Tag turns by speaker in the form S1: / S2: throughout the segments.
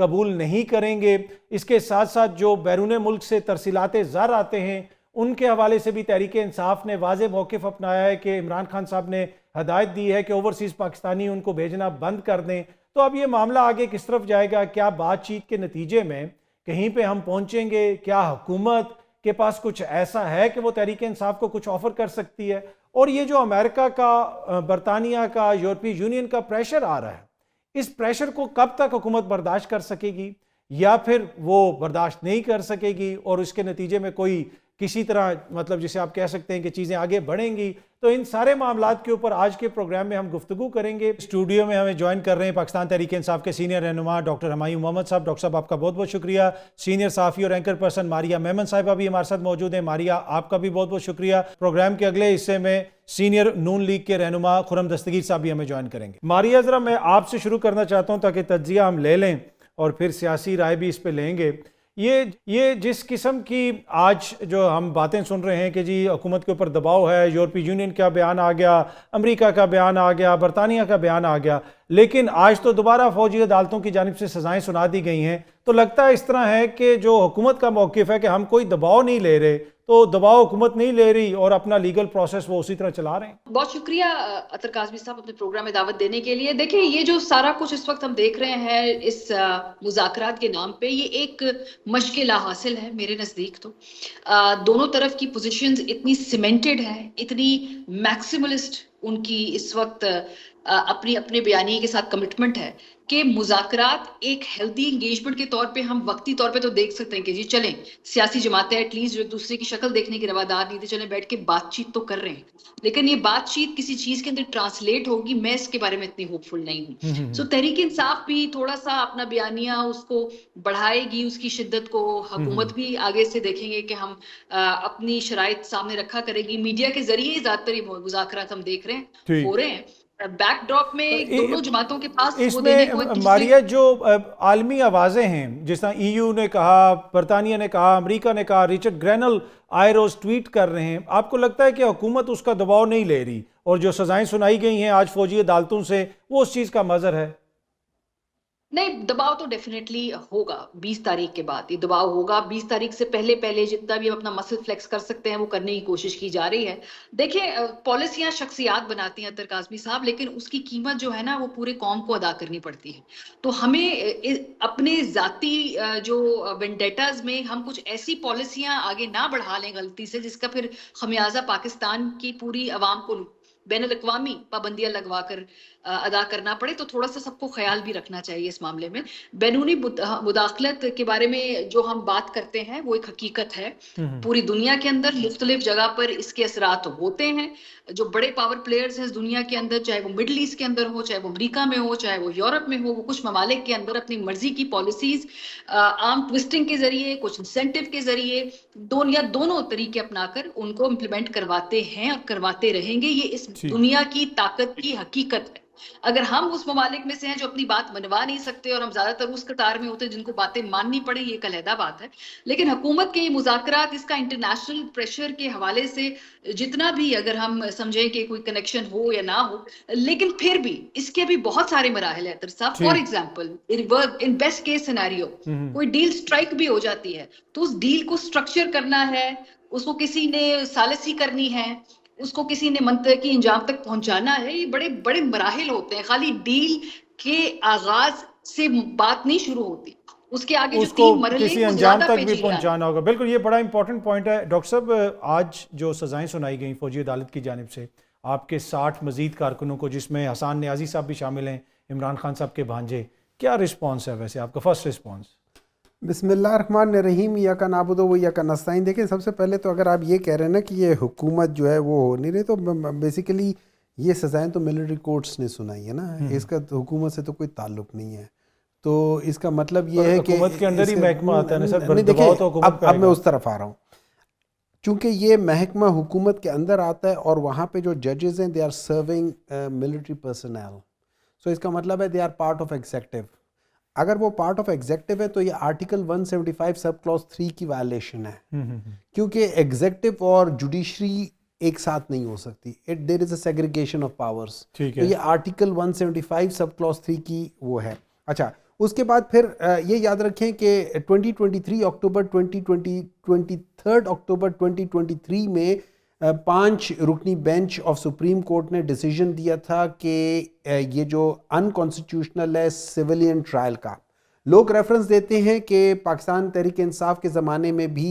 S1: قبول نہیں کریں گے. اس کے ساتھ ساتھ جو بیرون ملک سے ترسیلات زر آتے ہیں ان کے حوالے سے بھی تحریک انصاف نے واضح موقف اپنایا ہے کہ عمران خان صاحب نے ہدایت دی ہے کہ اوورسیز پاکستانی ان کو بھیجنا بند کر دیں. تو اب یہ معاملہ آگے کس طرف جائے گا؟ کیا بات چیت کے نتیجے میں کہیں پہ ہم پہنچیں گے؟ کیا حکومت کے پاس کچھ ایسا ہے کہ وہ تحریک انصاف کو کچھ آفر کر سکتی ہے؟ اور یہ جو امریکہ کا، برطانیہ کا، یورپی یونین کا پریشر آ رہا ہے، اس پریشر کو کب تک حکومت برداشت کر سکے گی، یا پھر وہ برداشت نہیں کر سکے گی اور اس کے نتیجے میں کوئی کسی طرح مطلب جسے آپ کہہ سکتے ہیں کہ چیزیں آگے بڑھیں گی؟ تو ان سارے معاملات کے اوپر آج کے پروگرام میں ہم گفتگو کریں گے. اسٹوڈیو میں ہمیں جوائن کر رہے ہیں پاکستان تحریک انصاف کے سینئر رہنما ڈاکٹر ہمایوں محمد صاحب. ڈاکٹر صاحب آپ کا بہت بہت شکریہ. سینئر صحافی اور اینکر پرسن ماریہ میمن صاحبہ بھی ہمارے ساتھ موجود ہیں. ماریہ آپ کا بھی بہت بہت شکریہ. پروگرام کے اگلے حصے میں سینئر نون لیگ کے رہنما خرم دستگیر صاحب بھی ہمیں جوائن کریں گے. ماریہ ذرا میں آپ سے شروع کرنا چاہتا ہوں تاکہ تجزیہ ہم لے لیں اور پھر سیاسی رائے بھی اس پہ لیں گے. یہ جس قسم کی آج جو ہم باتیں سن رہے ہیں کہ جی حکومت کے اوپر دباؤ ہے، یورپی یونین کا بیان آ گیا، امریکہ کا بیان آ گیا، برطانیہ کا بیان آ گیا، لیکن آج تو دوبارہ فوجی عدالتوں کی جانب سے سزائیں سنا دی گئی ہیں. تو لگتا ہے اس طرح ہے کہ جو حکومت کا موقف ہے کہ ہم کوئی دباؤ نہیں لے رہے، تو دباؤ حکومت نہیں لے رہی اور اپنا لیگل پروسیس وہ اسی طرح چلا رہے ہیں.
S2: بہت شکریہ اطہر کاظمی صاحب اپنے پروگرام میں دعوت دینے کے لیے. دیکھیں یہ جو سارا کچھ اس وقت ہم دیکھ رہے ہیں اس مذاکرات کے نام پہ، یہ ایک مشق لا حاصل ہے میرے نزدیک. تو دونوں طرف کی پوزیشنز اتنی سیمنٹڈ ہے، اتنی میکسیملسٹ ان کی اس وقت اپنی اپنے بیانیے کے ساتھ کمٹمنٹ ہے کہ مذاکرات ایک ہیلدی انگیجمنٹ کے طور پہ ہم وقتی طور پہ تو دیکھ سکتے ہیں کہ جی چلیں سیاسی جماعتیں ایٹ لیسٹ جو ایک دوسرے کی شکل دیکھنے کی روادار نہیں تھی، چلیں بیٹھ کے بات چیت تو کر رہے ہیں، لیکن یہ بات چیت کسی چیز کے اندر ٹرانسلیٹ ہوگی، میں اس کے بارے میں اتنی ہوپ فل نہیں ہوں. سو تحریک انصاف بھی تھوڑا سا اپنا بیانیہ اس کو بڑھائے گی، اس کی شدت کو. حکومت بھی آگے سے دیکھیں گے کہ ہم اپنی شرائط سامنے رکھا کرے گی. میڈیا کے ذریعے زیادہ تر مذاکرات ہم دیکھ رہے ہیں ہو رہے ہیں. بیک ڈراپ میں دونوں جماعتوں کے پاس
S1: اس
S2: وہ
S1: میں
S2: دینے کو ایک
S1: ماریہ جو عالمی آوازیں ہیں، جس طرح ای یو نے کہا، برطانیہ نے کہا، امریکہ نے کہا، ریچرڈ گرینل آئے روز ٹویٹ کر رہے ہیں، آپ کو لگتا ہے کہ حکومت اس کا دباؤ نہیں لے رہی اور جو سزائیں سنائی گئی ہیں آج فوجی عدالتوں سے وہ اس چیز کا مظہر ہے؟
S2: نہیں، دباؤ تو ڈیفینیٹلی ہوگا. 20 تاریخ کے بعد یہ دباؤ ہوگا. 20 تاریخ سے پہلے جتنا بھی ہم اپنا مسل فلیکس کر سکتے ہیں وہ کرنے کی کوشش کی جا رہی ہے. دیکھیں پالیسیاں شخصیات بناتی ہیں اطہر کاظمی صاحب، لیکن اس کی قیمت جو ہے نا وہ پورے قوم کو ادا کرنی پڑتی ہے. تو ہمیں اپنے ذاتی جو ونڈیٹاز میں ہم کچھ ایسی پالیسیاں آگے نہ بڑھا لیں غلطی سے جس کا پھر خمیازہ پاکستان کی پوری عوام کو بین الاقوامی پابندیاں لگوا کر ادا کرنا پڑے. تو تھوڑا سا سب کو خیال بھی رکھنا چاہیے اس معاملے میں. بیرونی مداخلت کے بارے میں جو ہم بات کرتے ہیں وہ ایک حقیقت ہے. پوری دنیا کے اندر مختلف جگہ پر اس کے اثرات ہوتے ہیں. جو بڑے پاور پلیئرز ہیں اس دنیا کے اندر، چاہے وہ مڈل ایسٹ کے اندر ہو، چاہے وہ امریکہ میں ہو، چاہے وہ یورپ میں ہو، وہ کچھ ممالک کے اندر اپنی مرضی کی پالیسیز عام ٹوسٹنگ کے ذریعے، کچھ انسینٹیو کے ذریعے دونوں طریقے اپنا کر ان کو امپلیمنٹ کرواتے ہیں اور کرواتے رہیں گے. یہ اس دنیا کی طاقت کی حقیقت ہے. اگر ہم اس ممالک میں سے ہیں جو اپنی بات منوا نہیں سکتے اور ہم زیادہ تر اس قطار میں ہوتے ہیں جن کو باتیں ماننی پڑیں، یہ ایک علیحدہ بات ہے. لیکن حکومت کے یہ مذاکرات، اس کا انٹرنیشنل پریشر کے حوالے سے جتنا بھی اگر ہم سمجھیں کہ کوئی کنیکشن ہو یا نہ ہو، لیکن پھر بھی اس کے بھی بہت سارے مراحل ہیں اطہر صاحب. For example in best case scenario کوئی ڈیل سٹرائک بھی ہو جاتی ہے تو اس ڈیل کو سٹرکچر کرنا ہے، اس کو کسی نے ثالثی کرنی ہے، اس کو کسی نے منطقی انجام تک پہنچانا ہے. یہ بڑے بڑے مراحل ہوتے ہیں. خالی ڈیل کے آغاز سے بات نہیں شروع ہوتی، اس کے آگے جو 3 مرحلے
S1: کسی انجام تک بھی پہنچانا ہوگا. بالکل یہ بڑا امپورٹنٹ پوائنٹ ہے. ڈاکٹر صاحب آج جو سزائیں سنائی گئیں فوجی عدالت کی جانب سے آپ کے 60 مزید کارکنوں کو، جس میں حسان نیازی صاحب بھی شامل ہیں، عمران خان صاحب کے بھانجے، کیا رسپانس ہے ویسے آپ کا فرسٹ رسپانس؟
S3: بسم اللہ الرحمن الرحیم. یاک نعبد و یاک نستعین. دیکھیں سب سے پہلے تو اگر آپ یہ کہہ رہے ہیں نا کہ یہ حکومت جو ہے وہ ہو نہیں رہی، تو بیسیکلی یہ سزائیں تو ملٹری کورٹس نے سنائی ہے نا، اس کا حکومت سے تو کوئی تعلق نہیں ہے. تو اس کا مطلب یہ ہے کہ
S1: حکومت کے اندر ہی محکمہ آتا ہے نا سر.
S3: دیکھیں اب میں اس طرف آ رہا ہوں، چونکہ یہ محکمہ حکومت کے اندر آتا ہے اور وہاں پہ جو ججز ہیں they are serving military personnel. So اس کا مطلب ہے they are part of executive. اگر وہ پارٹ آف ایگزیکٹو ہے تو یہ آرٹیکل 175 سب کلاس 3 کی وائلیشن ہے، کیونکہ ایگزیکٹو اور جوڈیشری ایک ساتھ نہیں ہو سکتی. دیر از اے سیگریگیشن آف پاورز. تو یہ آرٹیکل 175 سب کلاس 3 کی وہ ہے. اچھا، اس کے بعد پھر یہ یاد رکھیں کہ 2023 اکتوبر 23 اکتوبر 2023 میں 5 رکنی بینچ آف سپریم کورٹ نے ڈیسیژن دیا تھا کہ یہ جو انکانسٹیٹیوشنل ہے سویلین ٹرائل کا. لوگ ریفرنس دیتے ہیں کہ پاکستان تحریک انصاف کے زمانے میں بھی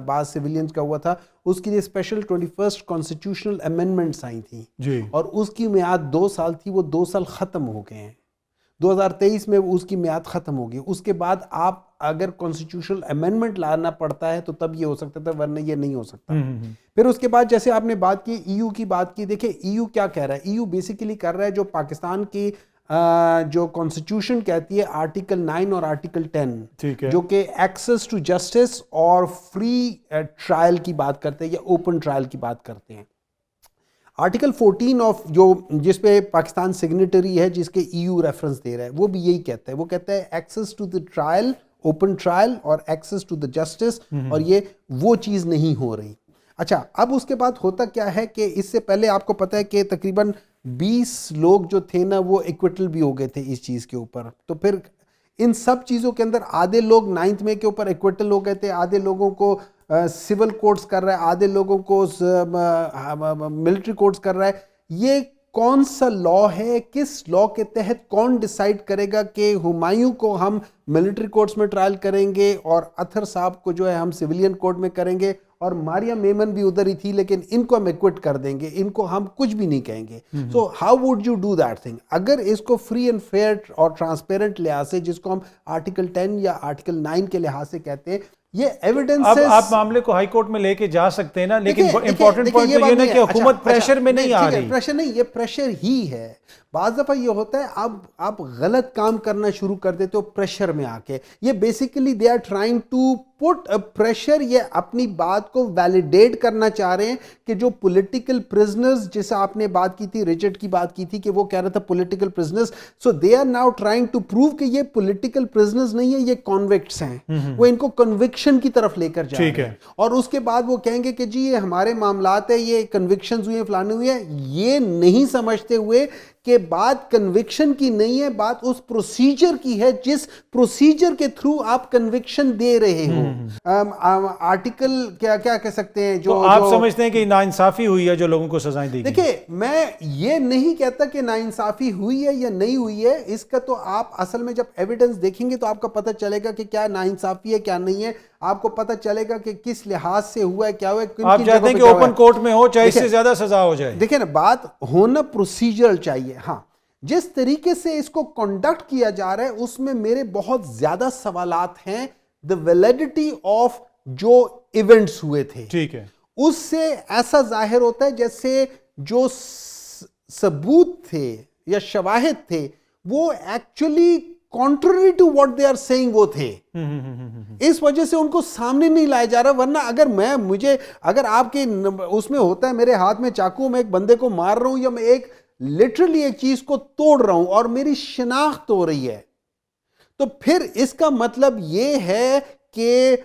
S3: بعض سویلینز کا ہوا تھا, اس کے لیے اسپیشل 21 کانسٹیٹیوشنل امینڈمنٹس آئی تھیں
S1: جی,
S3: اور اس کی میعاد 2 سال تھی, وہ 2 سال ختم ہو گئے ہیں. 2023 میں اس کی میعاد ختم ہوگی. اس کے بعد آپ اگر کانسٹیٹیوشنل امینڈمنٹ لانا پڑتا ہے تو تب یہ ہو سکتا تھا, ورنہ یہ نہیں ہو سکتا. پھر اس کے بعد جیسے آپ نے بات کی ای یو کی بات کی, دیکھیں ای یو کیا کہہ رہا ہے. ای یو بیسیکلی کر رہا ہے جو پاکستان کی جو کانسٹیٹیوشن کہتی ہے آرٹیکل 9 اور آرٹیکل 10 جو کہ ایکسس ٹو جسٹس اور فری ٹرائل کی بات کرتے ہیں یا اوپن ٹرائل کی بات کرتے ہیں. آرٹیکل 14 آف جو جس پہ پاکستان سگنیٹری ہے, جس کے ای یو ریفرنس دے رہا ہے, وہ بھی یہی کہتا ہے. وہ کہتا ہے access to the trial, open trial اور ایکسس ٹو دا جسٹس, اور یہ وہ چیز نہیں ہو رہی. اچھا, اب اس کے بعد ہوتا کیا ہے کہ اس سے پہلے آپ کو پتہ ہے کہ تقریباً 20 لوگ جو تھے نا وہ ایکویٹل بھی ہو گئے تھے اس چیز کے اوپر. تو پھر ان سب چیزوں کے اندر آدھے لوگ 9 مئی کے اوپر ایکویٹل ہو گئے تھے, آدھے لوگوں کو سول کورٹس کر رہا ہے, آدھے لوگوں کو ملٹری کورٹس کر رہا ہے. یہ کون سا لا ہے, کس لا کے تحت کون ڈیسائیڈ کرے گا کہ ہمایوں کو ہم ملٹری کورٹس میں ٹرائل کریں گے اور اطہر صاحب کو جو ہے ہم سویلین کورٹ میں کریں گے, اور ماریا میمن بھی ادھر ہی تھی لیکن ان کو ہم ایکوٹ کر دیں گے, ان کو ہم کچھ بھی نہیں کہیں گے. So how would you do that thing? اگر اس کو فری اینڈ فیئر اور ٹرانسپیرنٹ لحاظ سے, جس کو ہم آرٹیکل 10 یا آرٹیکل 9 کے لحاظ سے کہتے ہیں, یہ ایویڈنس.
S1: اب آپ معاملے کو ہائی کورٹ میں لے کے جا سکتے ہیں نا, لیکن امپورٹنٹ پوائنٹ یہ ہے کہ حکومت پریشر میں نہیں آ رہی.
S3: پریشر نہیں, یہ پریشر ہی ہے. بعض دفعہ یہ ہوتا ہے اب آپ غلط کام کرنا شروع کر دیتے ہو پریشر میں آ کے. یہ basically they are trying to put pressure, یہ اپنی بات کو ویلیڈیٹ کرنا چاہ رہے ہیں کہ جو پولیٹیکل پرزنرز, جیسے آپ نے بات کی تھی, ریچرڈ کی بات کی تھی کہ وہ کہہ رہا تھا political prisoners, so they are now trying to prove کہ یہ پولیٹیکل پرزنرز نہیں ہیں, یہ کانوکٹس ہیں. وہ ان کو کنوکشن کی طرف لے کر جا رہے ہیں, اور اس کے بعد وہ کہیں گے کہ جی یہ ہمارے معاملات ہیں, یہ کنوکشنز ہوئے ہیں, فلانے ہوئے ہیں. یہ نہیں سمجھتے ہوئے کہ بات کنوکشن کی نہیں ہے, بات اس پروسیجر کی ہے جس پروسیجر کے تھرو آپ کنوکشن دے رہے ہو. آرٹیکل کیا کہہ سکتے ہیں جو
S1: آپ سمجھتے ہیں کہ ناانصافی ہوئی ہے جو لوگوں کو سزائیں دی گئی.
S3: دیکھیں, میں یہ نہیں کہتا کہ ناانصافی ہوئی ہے یا نہیں ہوئی ہے, اس کا تو آپ اصل میں جب ایویڈنس دیکھیں گے تو آپ کو پتہ چلے گا کہ کیا ناانصافی ہے کیا نہیں ہے. آپ کو پتہ چلے گا کہ کس لحاظ سے ہوا ہے, کیا ہوا ہے.
S1: آپ چاہتے ہیں کہ اوپن کورٹ میں ہو, چاہے اس سے زیادہ سزا ہو جائے.
S3: دیکھیں نا, بات ہونا پروسیجر چاہیے. ہاں, جس طریقے سے اس کو کنڈکٹ کیا جا رہا ہے اس میں میرے بہت زیادہ سوالات ہیں. the validity of جو ایونٹس ہوئے تھے,
S1: ٹھیک ہے,
S3: اس سے ایسا ظاہر ہوتا ہے جیسے جو ثبوت تھے یا شواہد تھے وہ actually contrary to what they are saying وہ تھے. اس وجہ سے ان کو سامنے نہیں لایا جا رہا. ورنہ اگر آپ کے اس میں ہوتا ہے میرے ہاتھ میں چاقو, میں ایک بندے کو مار رہا ہوں یا میں ایک لٹرلی ایک چیز کو توڑ رہا ہوں اور میری شناخت ہو رہی ہے, تو پھر اس کا مطلب یہ ہے کہ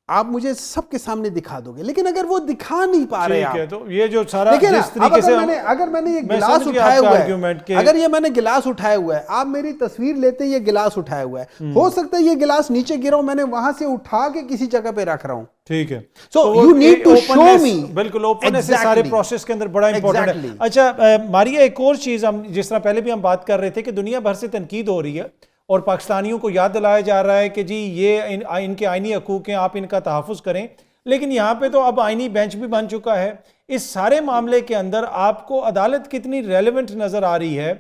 S3: آپ مجھے سب کے سامنے دکھا دو گے. لیکن اگر وہ دکھا نہیں پا رہے آپ,
S1: تو یہ جو سارا جس طریقے سے
S3: اگر میں نے یہ گلاس اٹھایا ہوا ہے, اگر یہ میں نے گلاس اٹھایا ہوا ہے, آپ میری تصویر لیتے یہ گلاس اٹھایا ہوا ہے, ہو سکتا ہے یہ گلاس نیچے گرا ہوں, میں نے وہاں سے اٹھا کے کسی جگہ پہ رکھ رہا ہوں.
S1: ٹھیک ہے,
S3: so you need to show me.
S1: بالکل, اوپننس سارے پروسیس کے اندر بڑا امپورٹنٹ ہے. اچھا ماریا, ایک اور چیز, ہم جس طرح پہلے بھی ہم بات کر رہے تھے کہ دنیا بھر سے تنقید ہو رہی ہے اور پاکستانیوں کو یاد دلایا جا رہا ہے کہ جی یہ ان کے آئینی حقوق ہیں, آپ ان کا تحفظ کریں. لیکن یہاں پہ تو اب آئینی بینچ بھی بن چکا ہے. اس سارے معاملے کے اندر آپ کو عدالت کتنی ریلیونٹ نظر آ رہی ہے؟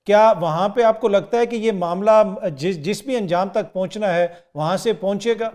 S1: کیا وہاں پہ آپ کو لگتا ہے کہ یہ معاملہ جس بھی انجام تک پہنچنا ہے وہاں سے پہنچے گا؟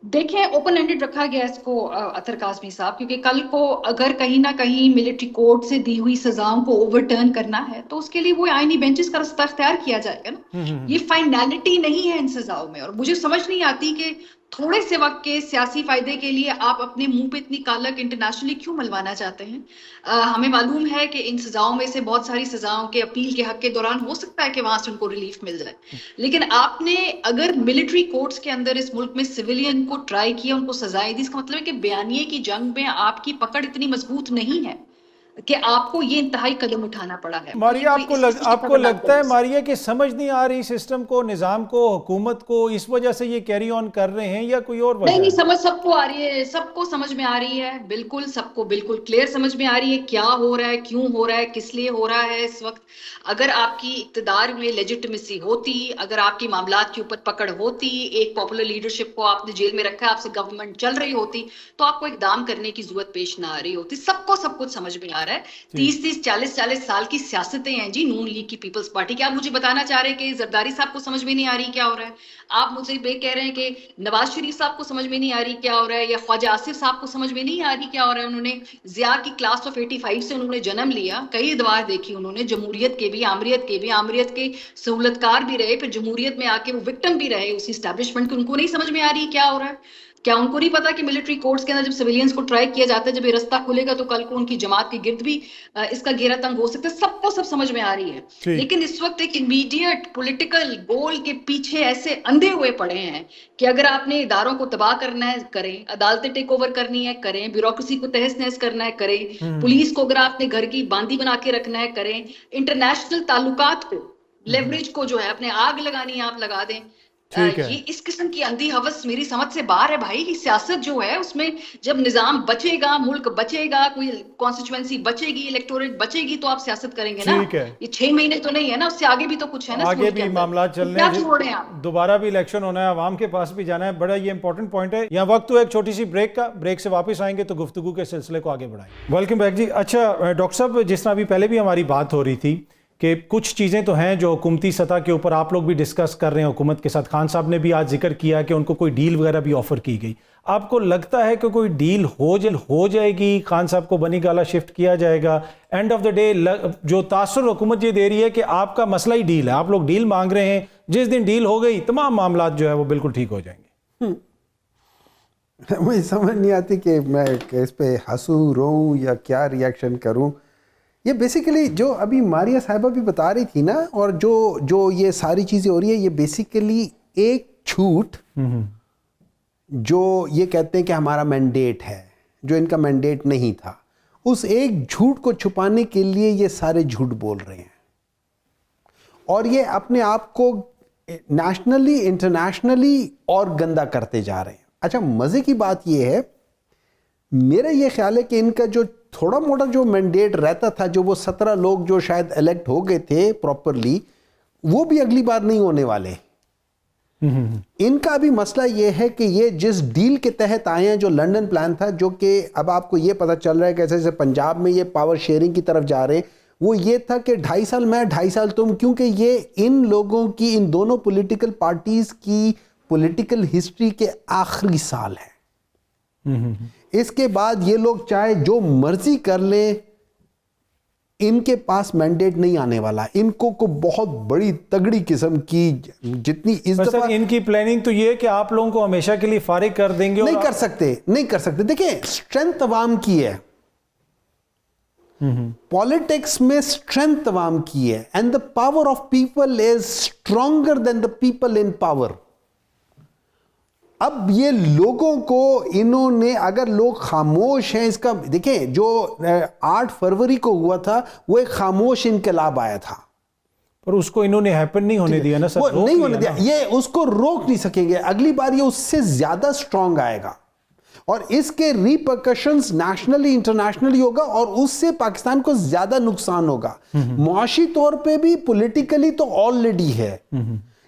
S2: دیکھیں, اوپن اینڈڈ رکھا گیا اس کو اطہر کاظمی صاحب, کیونکہ کل کو اگر کہیں نہ کہیں ملٹری کورٹ سے دی ہوئی سزاؤں کو اوور ٹرن کرنا ہے تو اس کے لیے وہ آئینی بینچز کا رستہ اختیار کیا جائے گا نا. یہ فائنالٹی نہیں ہے ان سزاؤں میں, اور مجھے سمجھ نہیں آتی کہ تھوڑے سے وقت کے سیاسی فائدے کے لیے آپ اپنے منہ پہ اتنی کالک انٹرنیشنلی کیوں ملوانا چاہتے ہیں؟ ہمیں معلوم ہے کہ ان سزاؤں میں سے بہت ساری سزاؤں کے اپیل کے حق کے دوران ہو سکتا ہے کہ وہاں سے ان کو ریلیف مل جائے, لیکن آپ نے اگر ملٹری کورٹس کے اندر اس ملک میں سویلین کو ٹرائی کیا, ان کو سزائیں دی, اس کا مطلب ہے کہ بیانیے کی جنگ میں آپ کی پکڑ اتنی مضبوط نہیں ہے. کہ آپ کو یہ انتہائی قدم اٹھانا پڑا ہے.
S1: ماریہ آپ کو لگتا ہے ماریہ کہ سمجھ نہیں آ رہی سسٹم کو, نظام کو, حکومت کو, اس وجہ سے یہ کیری آن کر رہے ہیں یا کوئی اور وجہ؟
S2: نہیں سمجھ سب کو آ رہی ہے, سب کو سمجھ میں آ رہی ہے, بالکل سب کو بالکل کلیئر سمجھ میں آ رہی ہے کیا ہو رہا ہے, کیوں ہو رہا ہے, کس لیے ہو رہا ہے اس وقت. اگر آپ کی اقتدار میں لیجٹمیسی ہوتی, اگر آپ کی معاملات کے اوپر پکڑ ہوتی, ایک پاپولر لیڈرشپ کو آپ نے جیل میں رکھا ہے, آپ سے گورنمنٹ چل رہی ہوتی, تو آپ کو اقدام کرنے کی ضرورت پیش نہ آ رہی ہوتی. سب کو سب کچھ سمجھ میں آ رہا ہے. 30 40 سال کی سیاستیں ہیں جی نون لیگ کی, پیپلز پارٹی کی. آپ مجھے بتانا چاہ رہے ہیں کہ زرداری صاحب کو سمجھ میں نہیں آ رہی کیا ہو رہا ہے؟ آپ مجھے کہہ رہے ہیں کہ نواز شریف صاحب کو سمجھ میں نہیں آ رہی کیا ہو رہا ہے, یا خواجہ آصف صاحب کو سمجھ میں نہیں آ رہی کیا ہو رہا ہے؟ انہوں نے ضیاء کی کلاس آف 85 سے انہوں نے جنم لیا, کئی ادوار دیکھی انہوں نے, جمہوریت کے بھی, آمریت کے سہولت کار بھی رہے, پھر جمہوریت میں آ کے وہ وکٹم بھی رہے اسی اسٹیبلشمنٹ کے. ان کو نہیں سمجھ میں آ رہی کیا ہو رہا ہے؟ کیا ان کو نہیں پتا کہ ملٹری کورٹس کے اندر جب سویلینز کو ٹرائی کیا جاتا ہے, جب یہ رستہ کھلے گا تو کل کو ان کی جماعت کے گرد بھی اس کا گھیرا تنگ ہو سکتا ہے. سب کو سب سمجھ میں آ رہی ہے, لیکن اس وقت ایک امیڈیٹ پولیٹیکل گول کے پیچھے ایسے اندھے ہوئے پڑے ہیں کہ اگر آپ نے اداروں کو تباہ کرنا ہے کریں, عدالتیں ٹیک اوور کرنی ہے کریں, بیوروکریسی کو تہس نہس کرنا ہے کریں, پولیس کو اگر آپ نے گھر کی باندی بنا کے رکھنا ہے کریں, انٹرنیشنل تعلقات کو, لیوریج کو جو ہے اپنے آگ لگانی ہے آپ لگا دیں. یہ اس قسم کی اندھی ہوس میری سمجھ سے باہر ہے بھائی. سیاست جو ہے اس میں جب نظام بچے گا, ملک بچے گا, کوئی کانسٹیچوئنسی بچے گی, الیکٹوریٹ بچے گی, تو آپ سیاست کریں گے نا. یہ 6 مہینے تو نہیں ہے نا, اس سے آگے بھی تو کچھ ہے نا,
S1: آگے بھی معاملات چلنے ہیں, دوبارہ بھی الیکشن ہونا ہے, عوام کے پاس بھی جانا ہے. بڑا یہ امپورٹنٹ پوائنٹ ہے. یہاں وقت تو ایک چھوٹی سی بریک کا, بریک سے واپس آئیں گے تو گفتگو کے سلسلے کو آگے بڑھائیں. ویلکم بیک جی. اچھا ڈاکٹر صاحب, جس طرح ابھی پہلے بھی ہماری بات ہو رہی تھی کہ کچھ چیزیں تو ہیں جو حکومتی سطح کے اوپر آپ لوگ بھی ڈسکس کر رہے ہیں حکومت کے ساتھ. خان صاحب نے بھی آج ذکر کیا کہ ان کو کوئی ڈیل وغیرہ بھی آفر کی گئی. آپ کو لگتا ہے کہ کوئی ڈیل ہو جائے گی, خان صاحب کو بنی گالا شفٹ کیا جائے گا؟ اینڈ آف دا ڈے جو تاثر حکومت یہ دے رہی ہے کہ آپ کا مسئلہ ہی ڈیل ہے, آپ لوگ ڈیل مانگ رہے ہیں, جس دن ڈیل ہو گئی تمام معاملات جو ہے وہ بالکل ٹھیک ہو جائیں گے.
S3: مجھے سمجھ نہیں آتی کہ میں اس پہ ہنسوں, روؤں یا کیا ریاکشن کروں. یہ بیسیکلی جو ابھی ماریہ صاحبہ بھی بتا رہی تھی نا, اور جو یہ ساری چیزیں ہو رہی ہے, یہ بیسیکلی ایک جھوٹ جو یہ کہتے ہیں کہ ہمارا مینڈیٹ ہے, جو ان کا مینڈیٹ نہیں تھا, اس ایک جھوٹ کو چھپانے کے لیے یہ سارے جھوٹ بول رہے ہیں, اور یہ اپنے آپ کو نیشنلی انٹرنیشنلی اور گندا کرتے جا رہے ہیں. اچھا مزے کی بات یہ ہے, میرا یہ خیال ہے کہ ان کا جو تھوڑا موٹا جو مینڈیٹ رہتا تھا, جو وہ 17 لوگ جو شاید الیکٹ ہو گئے تھے پراپرلی, وہ بھی اگلی بار نہیں ہونے والے. ان کا بھی مسئلہ یہ ہے کہ یہ جس ڈیل کے تحت آئے ہیں, جو لنڈن پلان تھا, جو کہ اب آپ کو یہ پتہ چل رہا ہے کہ جیسے پنجاب میں یہ پاور شیئرنگ کی طرف جا رہے ہیں, وہ یہ تھا کہ 2.5 سال میں 2.5 سال تم, کیونکہ یہ ان لوگوں کی, ان دونوں پولیٹیکل پارٹیز کی پولیٹیکل ہسٹری کے آخری سال ہے. اس کے بعد یہ لوگ چاہے جو مرضی کر لیں, ان کے پاس مینڈیٹ نہیں آنے والا. ان کو بہت بڑی تگڑی قسم کی جتنی اس دفعہ
S1: ان کی پلاننگ تو یہ ہے کہ آپ لوگوں کو ہمیشہ کے لیے فارغ کر دیں گے.
S3: نہیں کر سکتے. دیکھیں اسٹرینتھ عوام کی ہے, پالیٹکس میں اسٹرینتھ عوام کی ہے, and the power of people is stronger than the people in power. اب یہ لوگوں کو انہوں نے, اگر لوگ خاموش ہیں, اس کا دیکھیں جو 8 فروری کو ہوا تھا وہ ایک خاموش انقلاب آیا تھا,
S1: پر اس کو انہوں نے ہیپن نہیں ہونے دیا نا سر.
S3: وہ نہیں ہونے دیا, یہ اس کو روک نہیں سکیں گے. اگلی بار یہ اس سے زیادہ سٹرونگ آئے گا, اور اس کے ریپرکشنز نیشنلی انٹرنیشنلی ہوگا, اور اس سے پاکستان کو زیادہ نقصان ہوگا, معاشی طور پہ بھی, پولیٹیکلی تو آلریڈی ہے.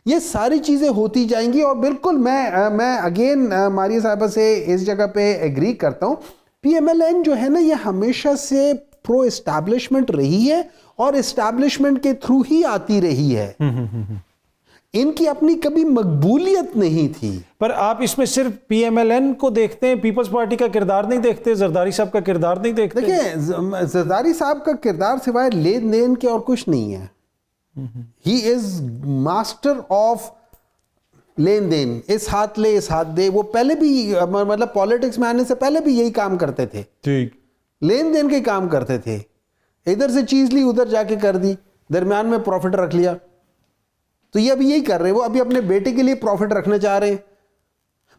S3: یہ ساری چیزیں ہوتی جائیں گی. اور بالکل میں اگین ماریہ صاحبہ سے اس جگہ پہ ایگری کرتا ہوں. پی ایم ایل این جو ہے نا, یہ ہمیشہ سے پرو اسٹیبلشمنٹ رہی ہے, اور اسٹیبلشمنٹ کے تھرو ہی آتی رہی ہے. ان کی اپنی کبھی مقبولیت نہیں تھی.
S1: پر آپ اس میں صرف پی ایم ایل این کو دیکھتے ہیں, پیپلز پارٹی کا کردار نہیں دیکھتے, زرداری صاحب کا کردار نہیں دیکھتے؟
S3: دیکھیں زرداری صاحب کا کردار سوائے لین دین کے اور کچھ نہیں ہے. ہی از ماسٹر آف لین دین, اس ہاتھ لے اس ہاتھ دے. وہ پہلے بھی مطلب پالیٹکس میں آنے سے پہلے بھی یہی کام کرتے تھے, لین دین کے کام کرتے تھے. ادھر سے چیز لی, ادھر جا کے کر دی, درمیان میں پروفٹ رکھ لیا. تو یہ ابھی یہی کر رہے ہیں, وہ ابھی اپنے بیٹے کے لیے پروفٹ رکھنا چاہ رہے ہیں.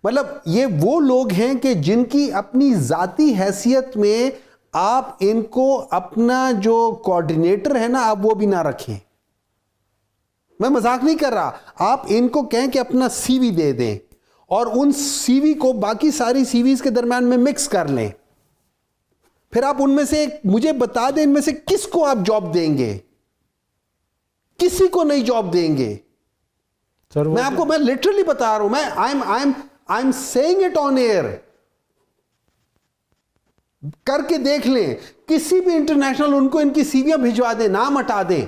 S3: مطلب یہ وہ لوگ ہیں کہ جن کی اپنی ذاتی حیثیت میں آپ ان کو اپنا جو کوآرڈینیٹر ہے نا آپ وہ بھی نہ رکھیں. میں مذاق نہیں کر رہا. آپ ان کو کہیں کہ اپنا سی وی دے دیں اور ان سی وی کو باقی ساری سی ویز کے درمیان میں مکس کر لیں. پھر آپ ان میں سے مجھے بتا دیں ان میں سے کس کو آپ جاب دیں گے. کسی کو نہیں جاب دیں گے. میں آپ کو میں لٹرلی بتا رہا ہوں. I am seeing it on air. کر کے دیکھ لیں. کسی بھی انٹرنیشنل ان کو ان کی سیویاں بھجوا دیں, نام ہٹا دیں.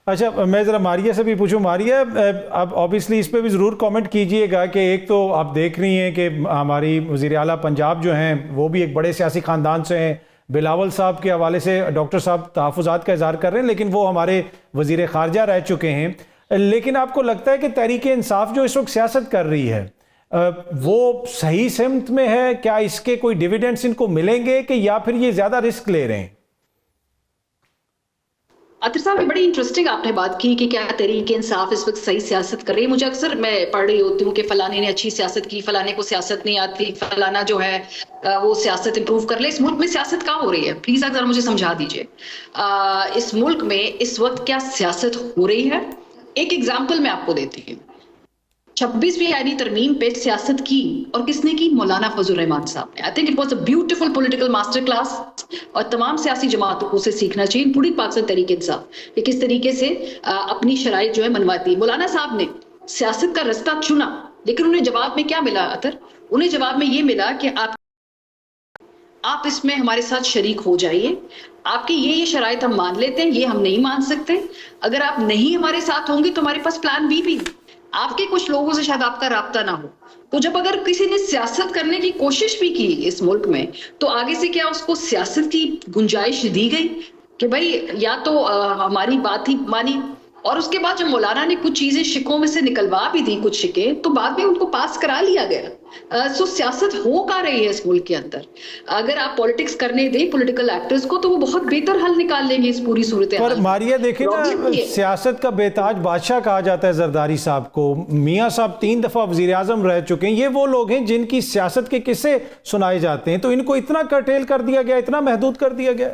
S1: اچھا میں ذرا ماریہ سے بھی پوچھوں. ماریہ اب آبویسلی اس پہ بھی ضرور کامنٹ کیجئے گا کہ ایک تو آپ دیکھ رہی ہیں کہ ہماری وزیر اعلیٰ پنجاب جو ہیں وہ بھی ایک بڑے سیاسی خاندان سے ہیں. بلاول صاحب کے حوالے سے ڈاکٹر صاحب تحفظات کا اظہار کر رہے ہیں لیکن وہ ہمارے وزیر خارجہ رہ چکے ہیں. لیکن آپ کو لگتا ہے کہ تحریک انصاف جو اس وقت سیاست کر رہی ہے وہ صحیح سمت میں ہے؟ کیا اس کے کوئی ڈیویڈنڈز ان کو ملیں گے کہ یا پھر یہ زیادہ رسک لے رہے ہیں؟
S2: عطر صاحب بڑی انٹرسٹنگ آپ نے بات کی کہ کیا تحریک انصاف اس وقت صحیح سیاست کر رہی ہے. مجھے اکثر میں پڑھ رہی ہوتی ہوں کہ فلانے نے اچھی سیاست کی, فلانے کو سیاست نہیں آتی, فلانا جو ہے وہ سیاست امپروو کر لے. اس ملک میں سیاست کہاں ہو رہی ہے؟ پلیز اگر مجھے سمجھا دیجئے. اس ملک میں اس وقت کیا سیاست ہو رہی ہے؟ ایک ایگزامپل میں آپ کو دیتی ہوں. 26ویں آئینی ترمیم پہ سیاست کی اور کس نے کی؟ مولانا فضل الرحمان صاحب نے. I think it was a beautiful political master class اور تمام سیاسی جماعتوں کو اسے سیکھنا چاہیے, انکلوڈنگ پاکستان تحریک انصاف, کہ کس طریقے سے اپنی شرائط جو ہے منواتی ہے. مولانا صاحب نے سیاست کا رستہ چنا لیکن انہیں جواب میں کیا ملا عطر؟ انہیں جواب میں یہ ملا کہ آپ اس میں ہمارے ساتھ شریک ہو جائیے, آپ کی یہ شرائط ہم مان لیتے ہیں, یہ ہم نہیں مان سکتے. اگر آپ نہیں ہمارے ساتھ ہوں گے تو ہمارے پاس پلان بھی آپ کے کچھ لوگوں سے شاید آپ کا رابطہ نہ ہو. تو جب اگر کسی نے سیاست کرنے کی کوشش بھی کی اس ملک میں تو آگے سے کیا اس کو سیاست کی گنجائش دی گئی کہ بھائی یا تو ہماری بات ہی مانی. اور اس کے بعد جب مولانا نے کچھ چیزیں شکوں میں سے نکلوا بھی دی, کچھ شکیں, تو بعد میں ان کو پاس کرا لیا گیا. سو سیاست ہو کا رہی ہے اس ملک کے اندر. اگر آپ پولیٹکس کرنے دیں پولیٹیکل ایکٹرز کو تو وہ بہت بہتر حل نکال لیں گے اس پوری صورتحال.
S1: پر ماریہ دیکھیں نا, سیاست کا بے تاج بادشاہ کہا جاتا ہے زرداری صاحب کو. میاں صاحب 3 دفعہ وزیر اعظم رہ چکے ہیں. یہ وہ لوگ ہیں جن کی سیاست کے قصے سنائے جاتے ہیں, تو ان کو اتنا کرٹیل کر دیا گیا, اتنا محدود کر دیا گیا.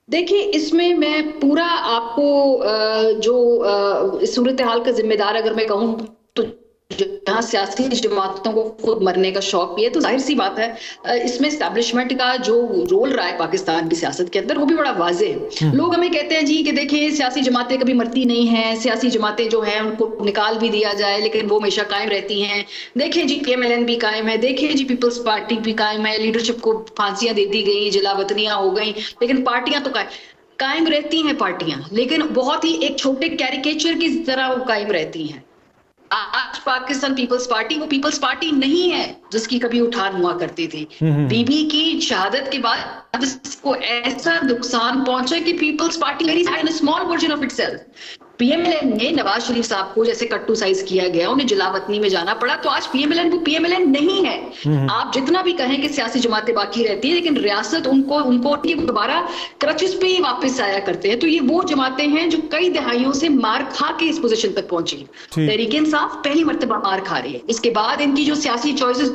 S2: دیکھیں اس میں پورا آپ کو جو صورتحال کا ذمہ دار اگر میں کہوں تو جہاں سیاسی جماعتوں کو خود مرنے کا شوق بھی ہے تو ظاہر سی بات ہے اس میں اسٹیبلشمنٹ کا جو رول رہا ہے پاکستان کی سیاست کے اندر وہ بھی بڑا واضح ہے. لوگ ہمیں کہتے ہیں جی کہ دیکھیں سیاسی جماعتیں کبھی مرتی نہیں ہیں, سیاسی جماعتیں جو ہیں ان کو نکال بھی دیا جائے لیکن وہ ہمیشہ قائم رہتی ہیں. دیکھیں جی PMLN بھی قائم ہے, دیکھیں جی پیپلز پارٹی بھی قائم ہے, لیڈرشپ کو پھانسیاں دے دی گئی, جلا وطنیاں ہو گئیں, لیکن پارٹیاں تو قائم رہتی ہیں پارٹیاں, لیکن بہت ہی ایک چھوٹے کیریکیچر کی طرح وہ قائم رہتی ہیں. آج پاکستان پیپلز پارٹی وہ پیپلز پارٹی نہیں ہے جس کی کبھی اٹھان ہوا کرتی تھی. بی بی کی شہادت کے بعد اس کو ایسا نقصان پہنچا کہ Peoples Party very small version of itself. PMLN نے نواز شریف صاحب کو جیسے کٹو سائز کیا گیا, انہیں جلا وطنی میں جانا پڑا, تو آج PMLN وہ PMLN نہیں ہے. آپ جتنا بھی کہیں کہ سیاسی جماعتیں باقی رہتی ہیں لیکن ریاست ان کو دوبارہ کرچز پہ ہی واپس آیا کرتے ہیں. تو یہ وہ جماعتیں ہیں جو کئی دہائیوں سے مار کھا کے اس پوزیشن تک پہنچی. تحریک انصاف پہلی مرتبہ مار کھا رہی ہے. اس کے بعد ان کی جو سیاسی چوائسز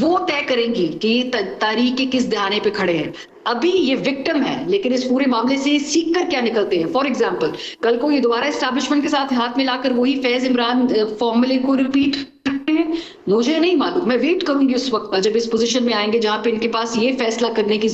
S2: وہ طے کریں گی کہ یہ تاریخ کے کس دہانے پہ کھڑے ہیں. ابھی یہ وکٹم ہے لیکن اس پورے معاملے سے سیکھ کر کیا نکلتے ہیں. فار ایگزامپل کل کو یہ دوبارہ اسٹیبلشمنٹ کے ساتھ ہاتھ ملا کر وہی فیض عمران فارمولے کو ریپیٹ کرتے ہیں, مجھے نہیں معلوم. میں ویٹ کروں گی اس وقت جب اس پوزیشن میں آئیں گے جہاں پہ ان کے پاس یہ فیصلہ کرنے کی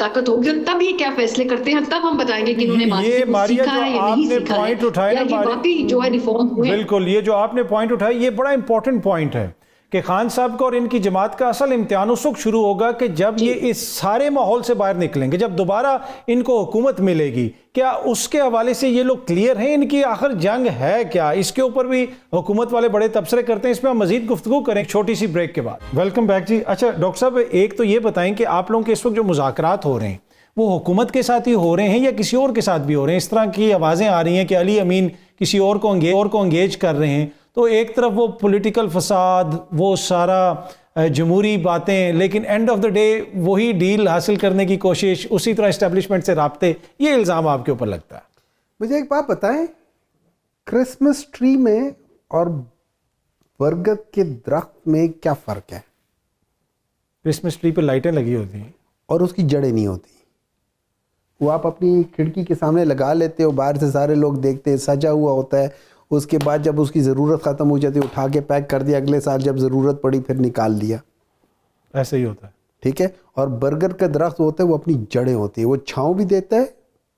S2: طاقت ہوگی, اور تب یہ کیا فیصلے کرتے ہیں تب ہم بتائیں گے کہ انہوں نے سیکھا ہے یا نہیں سیکھا ہے, یا یہ باقی جو ہے ریفارم ہوئے.
S1: بالکل, یہ جو آپ نے پوائنٹ اٹھایا یہ بڑا امپورٹنٹ پوائنٹ ہے کہ خان صاحب کا اور ان کی جماعت کا اصل امتحان اس وقت شروع ہوگا کہ جب یہ اس سارے ماحول سے باہر نکلیں گے, جب دوبارہ ان کو حکومت ملے گی. کیا اس کے حوالے سے یہ لوگ کلیئر ہیں ان کی آخر جنگ ہے کیا؟ اس کے اوپر بھی حکومت والے بڑے تبصرے کرتے ہیں, اس پہ ہم مزید گفتگو کریں چھوٹی سی بریک کے بعد. ویلکم بیک جی. اچھا ڈاکٹر صاحب ایک تو یہ بتائیں کہ آپ لوگوں کے اس وقت جو مذاکرات ہو رہے ہیں وہ حکومت کے ساتھ ہی ہو رہے ہیں یا کسی اور کے ساتھ بھی ہو رہے ہیں؟ اس طرح کی آوازیں آ رہی ہیں کہ علی امین کسی اور کو انگیج کر رہے ہیں. تو ایک طرف وہ پولیٹیکل فساد, وہ سارا جمہوری باتیں, لیکن اینڈ آف دا ڈے وہی ڈیل حاصل کرنے کی کوشش, اسی طرح اسٹیبلشمنٹ سے رابطے. یہ الزام آپ کے اوپر لگتا ہے.
S3: مجھے ایک بات بتائیں, کرسمس ٹری میں اور برگد کے درخت میں کیا فرق ہے؟
S1: کرسمس ٹری پہ لائٹیں لگی ہوتی ہیں
S3: اور اس کی جڑیں نہیں ہوتی. وہ آپ اپنی کھڑکی کے سامنے لگا لیتے ہو, باہر سے سارے لوگ دیکھتے ہیں, سجا ہوا ہوتا ہے. اس کے بعد جب اس کی ضرورت ختم ہو جاتی ہے اٹھا کے پیک کر دیا, اگلے سال جب ضرورت پڑی پھر نکال دیا.
S1: ایسا ہی ہوتا ہے.
S3: ٹھیک ہے. اور برگر کا درخت ہوتا ہے وہ اپنی جڑیں ہوتی ہیں, وہ چھاؤں بھی دیتا ہے,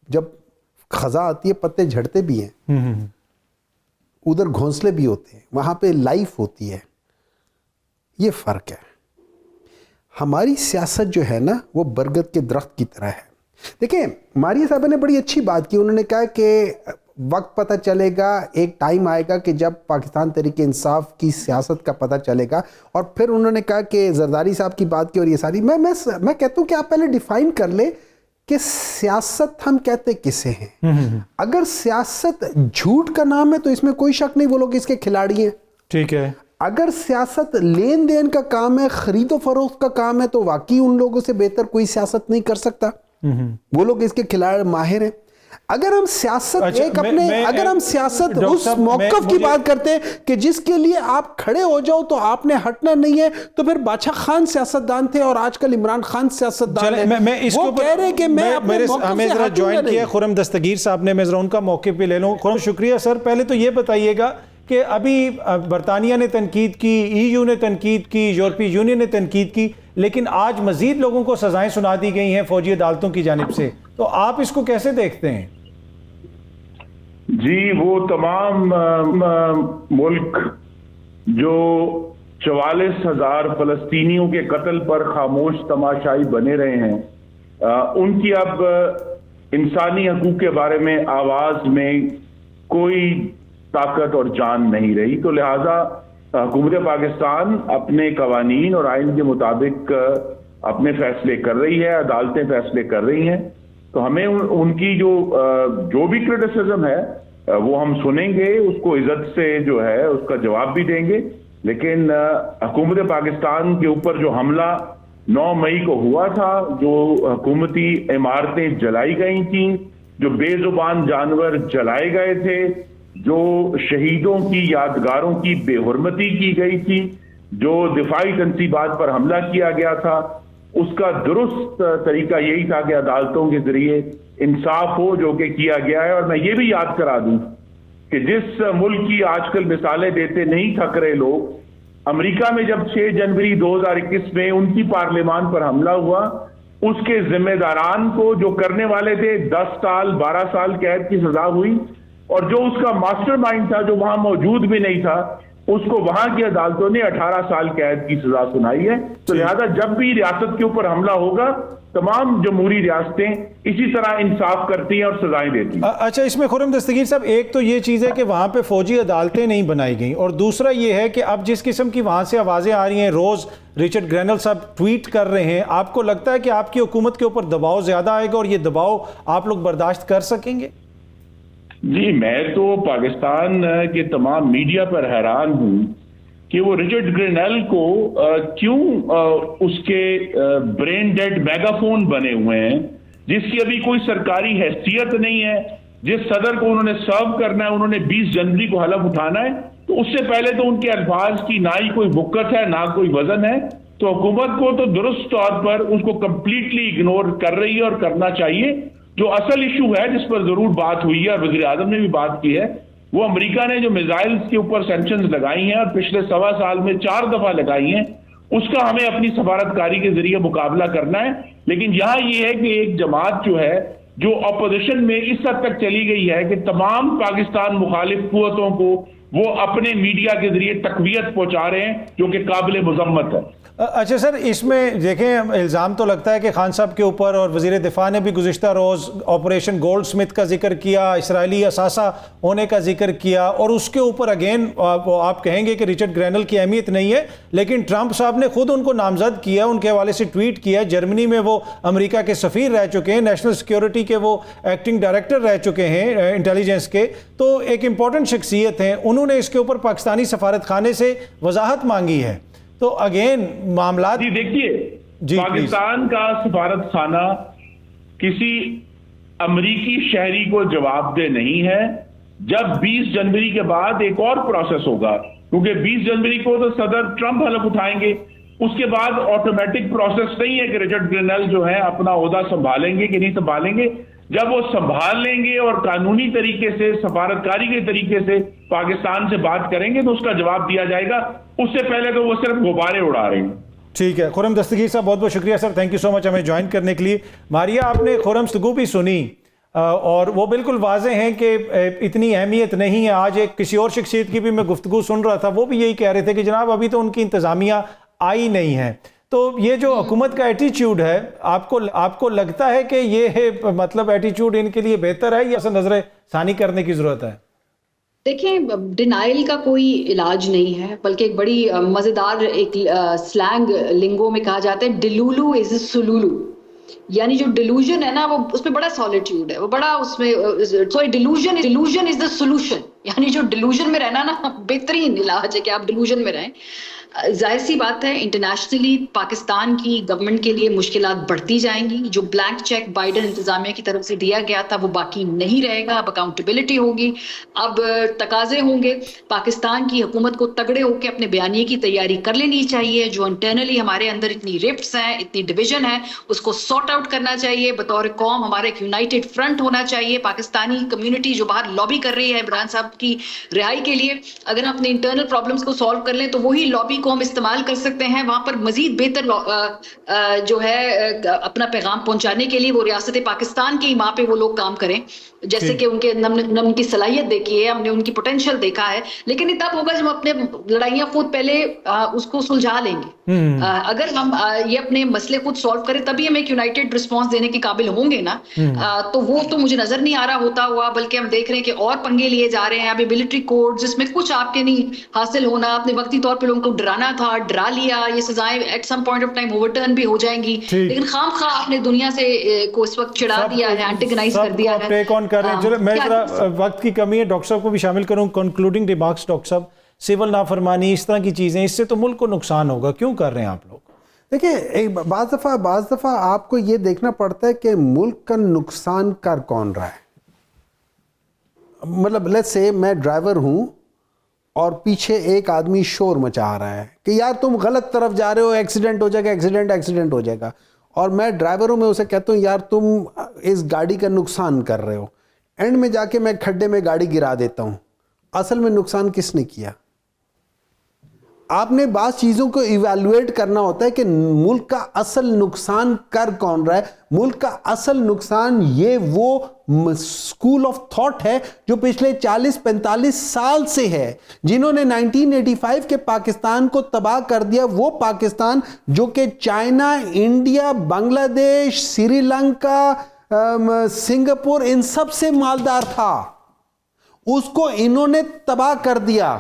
S3: جب خزاں آتی ہے پتے جھڑتے بھی ہیں, ادھر گھونسلے بھی ہوتے ہیں, وہاں پہ لائف ہوتی ہے. یہ فرق ہے. ہماری سیاست جو ہے نا وہ برگد کے درخت کی طرح ہے. دیکھیں ماریہ صاحبہ نے بڑی اچھی بات کی. انہوں نے کہا کہ وقت پتہ چلے گا, ایک ٹائم آئے گا کہ جب پاکستان تحریک انصاف کی سیاست کا پتہ چلے گا. اور پھر انہوں نے کہا کہ زرداری صاحب کی بات کی اور یہ ساری, میں کہتا ہوں کہ آپ پہلے ڈیفائن کر لیں کہ سیاست ہم کہتے کسے ہیں. اگر سیاست جھوٹ کا نام ہے تو اس میں کوئی شک نہیں وہ لوگ اس کے کھلاڑی ہیں.
S1: ٹھیک ہے.
S3: اگر سیاست لین دین کا کام ہے, خرید و فروخت کا کام ہے, تو واقعی ان لوگوں سے بہتر کوئی سیاست نہیں کر سکتا. وہ لوگ اس کے کھلاڑی ماہر ہیں. اگر ہم سیاست اگر ہم سیاست اس موقف کی بات کرتے ہیں کہ جس کے لیے آپ کھڑے ہو جاؤ تو آپ نے ہٹنا نہیں ہے, تو پھر بادشاہ خان سیاستدان تھے اور آج کل عمران خان سیاستدان ہیں. وہ کہہ رہے کہ میں اپنے موقف سے ہٹوں گا نہیں.
S1: خرم دستگیر صاحب نے, میں ذرا ان کا موقع پہ لے لوں. خرم شکریہ سر. پہلے تو یہ بتائیے گا کہ ابھی برطانیہ نے تنقید کی, ای یو نے تنقید کی, یورپی یونین نے تنقید کی, لیکن آج مزید لوگوں کو سزائیں سنا دی گئی ہیں فوجی عدالتوں کی جانب سے. تو آپ اس کو کیسے دیکھتے ہیں؟
S4: جی, وہ تمام ملک جو 44,000 فلسطینیوں کے قتل پر خاموش تماشائی بنے رہے ہیں, ان کی اب انسانی حقوق کے بارے میں آواز میں کوئی طاقت اور جان نہیں رہی. تو لہٰذا حکومت پاکستان اپنے قوانین اور آئین کے مطابق اپنے فیصلے کر رہی ہے, عدالتیں فیصلے کر رہی ہیں. تو ہمیں ان کی جو بھی کرٹیسزم ہے وہ ہم سنیں گے, اس کو عزت سے جو ہے اس کا جواب بھی دیں گے. لیکن حکومت پاکستان کے اوپر جو حملہ 9 مئی کو ہوا تھا, جو حکومتی عمارتیں جلائی گئی تھیں, جو بے زبان جانور جلائے گئے تھے, جو شہیدوں کی یادگاروں کی بے حرمتی کی گئی تھی, جو دفاعی تنصیبات پر حملہ کیا گیا تھا, اس کا درست طریقہ یہی تھا کہ عدالتوں کے ذریعے انصاف ہو, جو کہ کیا گیا ہے. اور میں یہ بھی یاد کرا دوں کہ جس ملک کی آج کل مثالیں دیتے نہیں تھک رہے لوگ, امریکہ میں جب 6 جنوری 2021 میں ان کی پارلیمان پر حملہ ہوا, اس کے ذمہ داران کو جو کرنے والے تھے 10 سال 12 سال قید کی سزا ہوئی, اور جو اس کا ماسٹر مائنڈ تھا جو وہاں موجود بھی نہیں تھا اس کو وہاں کی عدالتوں نے 18 سال قید کی سزا سنائی ہے. تو لہذا جب بھی ریاست کے اوپر حملہ ہوگا تمام جمہوری ریاستیں اسی طرح انصاف کرتی ہیں اور سزائیں دیتی ہیں.
S1: اچھا, اس میں خرم دستگیر صاحب ایک تو یہ چیز ہے کہ وہاں پہ فوجی عدالتیں نہیں بنائی گئیں, اور دوسرا یہ ہے کہ اب جس قسم کی وہاں سے آوازیں آ رہی ہیں, روز رچرڈ گرینل صاحب ٹویٹ کر رہے ہیں, آپ کو لگتا ہے کہ آپ کی حکومت کے اوپر دباؤ زیادہ آئے گا اور یہ دباؤ آپ لوگ برداشت کر سکیں گے؟
S4: جی, میں تو پاکستان کے تمام میڈیا پر حیران ہوں کہ وہ رچرڈ گرینل کو کیوں اس کے برین ڈیڈ میگا فون بنے ہوئے ہیں, جس کی ابھی کوئی سرکاری حیثیت نہیں ہے. جس صدر کو انہوں نے سرو کرنا ہے, انہوں نے 20 جنوری کو حلف اٹھانا ہے, تو اس سے پہلے تو ان کے الفاظ کی نہ ہی کوئی وقت ہے نہ کوئی وزن ہے. تو حکومت کو تو درست طور پر اس کو کمپلیٹلی اگنور کر رہی ہے اور کرنا چاہیے. جو اصل ایشو ہے جس پر ضرور بات ہوئی ہے اور وزیر اعظم نے بھی بات کی ہے, وہ امریکہ نے جو میزائلز کے اوپر سینکشنز لگائی ہیں اور پچھلے 1.25 سال میں 4 دفعہ لگائی ہیں, اس کا ہمیں اپنی سفارتکاری کے ذریعے مقابلہ کرنا ہے. لیکن یہاں یہ ہے کہ ایک جماعت جو ہے جو اپوزیشن میں اس حد تک چلی گئی ہے کہ تمام پاکستان مخالف قوتوں کو وہ اپنے میڈیا کے ذریعے تقویت پہنچا رہے ہیں, جو کہ قابل مذمت ہے.
S1: اچھا سر, اس میں دیکھیں الزام تو لگتا ہے کہ خان صاحب کے اوپر, اور وزیر دفاع نے بھی گزشتہ روز آپریشن گولڈ سمتھ کا ذکر کیا, اسرائیلی اثاثہ ہونے کا ذکر کیا, اور اس کے اوپر اگین آپ کہیں گے کہ رچرڈ گرینل کی اہمیت نہیں ہے, لیکن ٹرمپ صاحب نے خود ان کو نامزد کیا, ان کے حوالے سے ٹویٹ کیا. جرمنی میں وہ امریکہ کے سفیر رہ چکے ہیں, نیشنل سیکیورٹی کے وہ ایکٹنگ ڈائریکٹر رہ چکے ہیں انٹیلیجنس کے, تو ایک امپورٹنٹ شخصیت ہیں. انہوں نے اس کے اوپر پاکستانی سفارت خانے سے وضاحت مانگی ہے. تو اگین معاملات
S4: جی دیکھیے, پاکستان کا سفارت خانہ کسی امریکی شہری کو جواب دہ نہیں ہے. جب 20 جنوری کے بعد ایک اور پروسیس ہوگا, کیونکہ 20 جنوری کو تو صدر ٹرمپ حلف اٹھائیں گے, اس کے بعد آٹومیٹک پروسیس نہیں ہے کہ رچرڈ گرینل جو ہے اپنا عہدہ سنبھالیں گے کہ نہیں سنبھالیں گے. جب وہ سنبھال لیں گے اور قانونی طریقے سے سفارتکاری کے طریقے سے پاکستان سے بات کریں گے تو اس کا جواب دیا جائے گا. اس سے پہلے تو وہ صرف غبارے اڑا رہے ہیں.
S1: ٹھیک ہے خرم دستگیر صاحب، بہت بہت شکریہ سر، تھینک یو سو مچ ہمیں جوائن کرنے کے لیے. ماریہ، آپ نے خرم گفتگو بھی سنی اور وہ بالکل واضح ہیں کہ اتنی اہمیت نہیں ہے. آج ایک کسی اور شخصیت کی بھی میں گفتگو سن رہا تھا، وہ بھی یہی کہہ رہے تھے کہ جناب ابھی تو ان کی انتظامیہ آئی نہیں ہے. تو یہ جو حکومت کا ایٹیچیوڈ ہے، آپ کو لگتا ہے کہ یہ مطلب ایٹیچیوڈ ان کے لیے بہتر ہے یا نظر ثانی کرنے کی ضرورت ہے؟
S2: دیکھیں، ڈینائل کا کوئی علاج نہیں ہے، بلکہ ایک بڑی مزیدار ایک سلینگ لنگو میں کہا جاتا ہے ڈیلولو از سلولو. یعنی جو ڈیلوژن ہے نا، وہ اس میں بڑا سالیٹیوڈ ہے، وہ بڑا اس میں sorry delusion is the solution. یعنی جو ڈیلوژن میں رہنا نا، بہترین علاج ہے کہ آپ ڈیلوژن میں رہیں. ظاہر سی بات ہے انٹرنیشنلی پاکستان کی گورنمنٹ کے لیے مشکلات بڑھتی جائیں گی. جو بلینک چیک بائیڈن انتظامیہ کی طرف سے دیا گیا تھا وہ باقی نہیں رہے گا. اب اکاؤنٹیبلٹی ہوگی، اب تقاضے ہوں گے. پاکستان کی حکومت کو تگڑے ہو کے اپنے بیانیے کی تیاری کر لینی چاہیے. جو انٹرنلی ہمارے اندر اتنی رفٹس ہیں، اتنی ڈویژن ہے، اس کو سارٹ آؤٹ کرنا چاہیے. بطور قوم ہمارا ایک یونائٹڈ فرنٹ ہونا چاہیے. پاکستانی کمیونٹی جو باہر لابی کر رہی ہے عمران صاحب کی رہائی کے لیے، اگر ہم اپنے انٹرنل پرابلمس کو سالو کر لیں تو وہی لابی کو ہم استعمال کر سکتے ہیں وہاں پر مزید بہتر جو ہے اپنا پیغام پہنچانے کے لیے. وہ ریاست پاکستان کی ماں پہ وہ لوگ کام کریں، جیسے کہ ان کی صلاحیت دیکھی ہے، ہم نے ان کی پوٹینشیل دیکھا ہے. لیکن یہ تب ہوگا جب ہم اپنے لڑائیاں خود پہلے اس کو سلجھا لیں گے. اگر ہم یہ اپنے مسئلے خود سالو کریں تبھی ہم ایک یونائٹڈ رسپانس دینے کے قابل ہوں گے نا. تو وہ تو مجھے نظر نہیں آ رہا ہوتا ہوا، بلکہ ہم دیکھ رہے ہیں کہ اور پنگے لیے جا رہے ہیں. ابھی ملٹری کوڈ جس میں کچھ آپ کے نہیں حاصل ہونا، آپ نے وقتی طور پہ لوگوں کو ڈرانا تھا، ڈرا لیا. یہ سزائیں at some point of time overturn بھی ہو جائیں گی، لیکن خام خواہ آپ نے دنیا سے کو اس وقت چڑھا دیا ہے، اینٹیگنائز کر دیا ہے.
S1: ٹیک آن کر رہے ہیں. چلو میں ذرا وقت کی کمی ہے، ڈاکٹر صاحب کو بھی شامل کروں. کنکلوڈنگ ریمارکس ڈاکٹر صاحب، سول نافرمانی اس طرح کی چیزیں، اس سے تو ملک کو نقصان ہوگا، کیوں کر رہے ہیں آپ لوگ؟
S3: دیکھیں، بعض دفعہ آپ کو یہ دیکھنا پڑتا ہے کہ ملک کا نقصان کر کون رہا ہے. مطلب لیٹس سے میں ڈرائیور ہوں اور پیچھے ایک آدمی شور مچا رہا ہے کہ یار تم غلط طرف جا رہے ہو، ایکسیڈنٹ ہو جائے گا، ایکسیڈنٹ ہو جائے گا. اور میں ڈرائیور ہوں، میں اسے کہتا ہوں یار تم اس گاڑی کا نقصان کر رہے ہو. اینڈ میں جا کے میں کھڈے میں گاڑی گرا دیتا ہوں. اصل میں نقصان کس نے کیا؟ آپ نے بعض چیزوں کو ایویلویٹ کرنا ہوتا ہے کہ ملک کا اصل نقصان کر کون رہا ہے. ملک کا اصل نقصان یہ وہ اسکول آف تھاٹ ہے جو پچھلے 40-45 سال سے ہے، جنہوں نے 1985 کے پاکستان کو تباہ کر دیا. وہ پاکستان جو کہ چائنا، انڈیا، بنگلہ دیش، سری لنکا، سنگاپور ان سب سے مالدار تھا، اس کو انہوں نے تباہ کر دیا.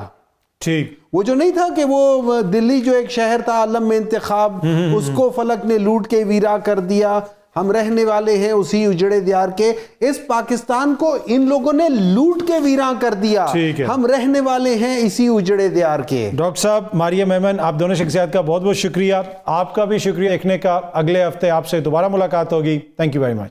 S1: ٹھیک،
S3: وہ جو نہیں تھا کہ وہ دلی جو ایک شہر تھا عالم میں انتخاب، اس کو فلک نے لوٹ کے ویرا کر دیا. ہم رہنے والے ہیں اسی اجڑے دیار کے. اس پاکستان کو ان لوگوں نے لوٹ کے ویراں کر دیا، ہم رہنے والے ہیں اسی اجڑے دیار کے.
S1: ڈاکٹر صاحب، ماریہ میمن، آپ دونوں شخصیات کا بہت بہت شکریہ. آپ کا بھی شکریہ دیکھنے کا. اگلے ہفتے آپ سے دوبارہ ملاقات ہوگی. Thank you very much.